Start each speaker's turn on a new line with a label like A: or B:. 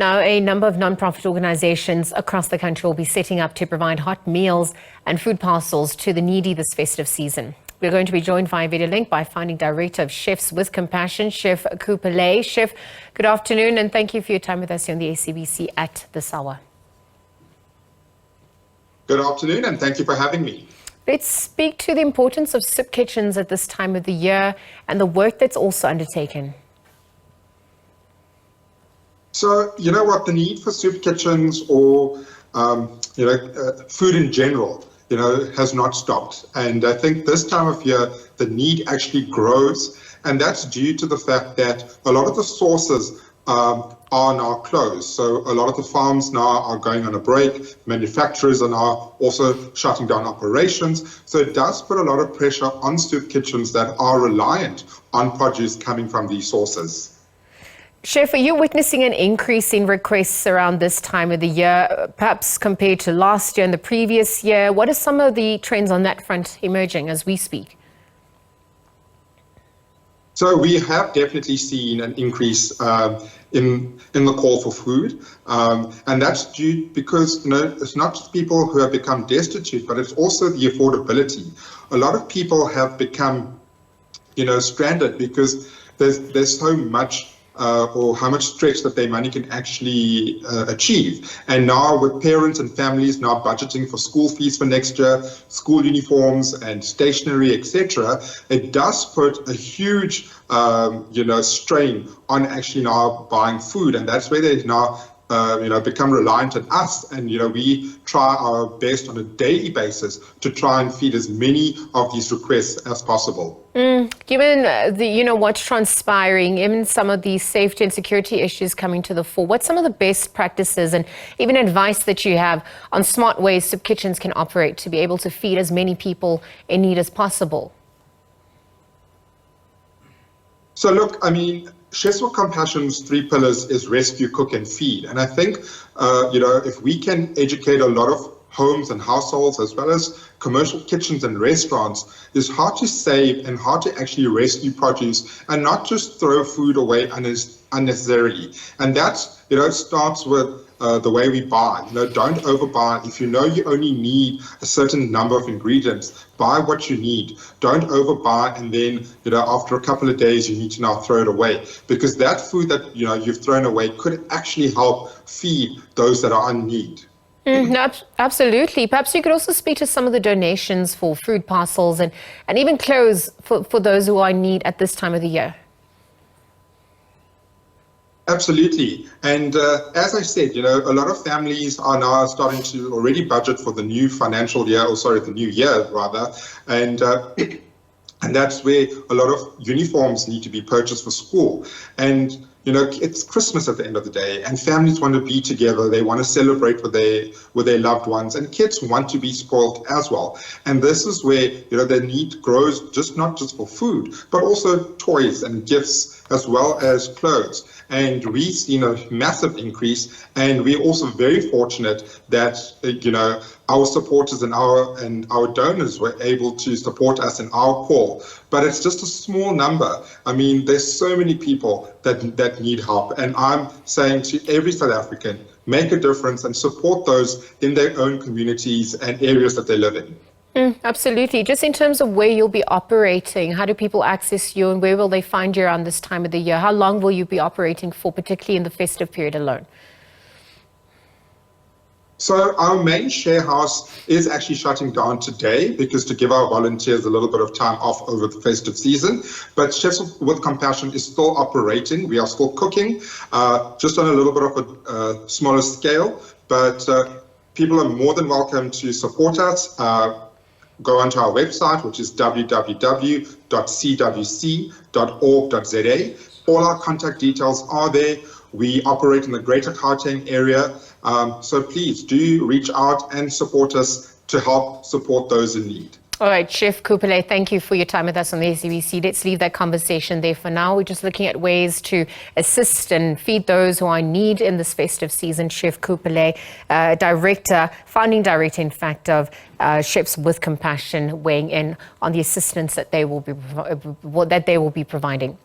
A: Now, a number of non-profit organizations across the country will be setting up to provide hot meals and food parcels to the needy this festive season. We're going to be joined via video link by founding director of Chefs with Compassion, Chef Coo Pillay. Chef, good afternoon and thank you for your time with us here on the SABC at this hour.
B: Good afternoon and thank you for having me.
A: Let's speak to the importance of soup kitchens at this time of the year and the work that's also undertaken.
B: So, you know what, the need for soup kitchens or, food in general, has not stopped. And I think this time of year, the need actually grows. And that's due to the fact that a lot of the sources are now closed. So a lot of the farms now are going on a break. Manufacturers are now also shutting down operations. So it does put a lot of pressure on soup kitchens that are reliant on produce coming from these sources.
A: Chef, are you witnessing an increase in requests around this time of the year, perhaps compared to last year and the previous year? What are some of the trends on that front emerging as we speak?
B: So we have definitely seen an increase in the call for food, and that's due because it's not just people who have become destitute, but it's also the affordability. A lot of people have become, stranded because there's so much. Or how much stretch that their money can actually achieve. And now with parents and families now budgeting for school fees for next year, school uniforms and stationery, etc., it does put a huge, strain on actually now buying food. And that's where they now become reliant on us, and we try our best on a daily basis to try and feed as many of these requests as possible.
A: Given what's transpiring, even some of these safety and security issues coming to the fore, what's some of the best practices and even advice that you have on smart ways soup kitchens can operate to be able to feed as many people in need as possible?
B: So look, Chefs with Compassion's 3 pillars is rescue, cook and feed. And I think, if we can educate a lot of homes and households as well as commercial kitchens and restaurants, is how to save and how to actually rescue produce and not just throw food away unnecessarily. And that's, starts with the way we buy. Don't overbuy. If you only need a certain number of ingredients, buy what you need. Don't overbuy and then, after a couple of days, you need to now throw it away. Because that food that, you've thrown away could actually help feed those that are in need.
A: No, absolutely. Perhaps you could also speak to some of the donations for food parcels and even clothes for those who are in need at this time of the year.
B: Absolutely. And as I said, a lot of families are now starting to already budget for the new financial year, the new year rather. And that's where a lot of uniforms need to be purchased for school. And it's Christmas at the end of the day, and families want to be together. They want to celebrate with their loved ones, and kids want to be spoiled as well. And this is where the need grows, not just for food, but also toys and gifts as well as clothes. And we've seen a massive increase, and we're also very fortunate that our supporters and our donors were able to support us in our call. But it's just a small number. There's so many people that need help, and I'm saying to every South African, make a difference and support those in their own communities and areas that they live in.
A: Absolutely. Just in terms of where you'll be operating, how do people access you and where will they find you around this time of the year? How long will you be operating for, particularly in the festive period alone?
B: So our main share house is actually shutting down today because to give our volunteers a little bit of time off over the festive season. But Chefs with Compassion is still operating. We are still cooking, just on a little bit of a smaller scale. But people are more than welcome to support us. Go onto our website, which is www.cwc.org.za. All our contact details are there. We operate in the Greater Gauteng area. So please do reach out and support us to help support those in need.
A: All right, Chef Coo Pillay, thank you for your time with us on the SABC. Let's leave that conversation there for now. We're just looking at ways to assist and feed those who are in need in this festive season. Chef Coo Pillay, founding director, in fact, of Chefs with Compassion, weighing in on the assistance that they will be providing.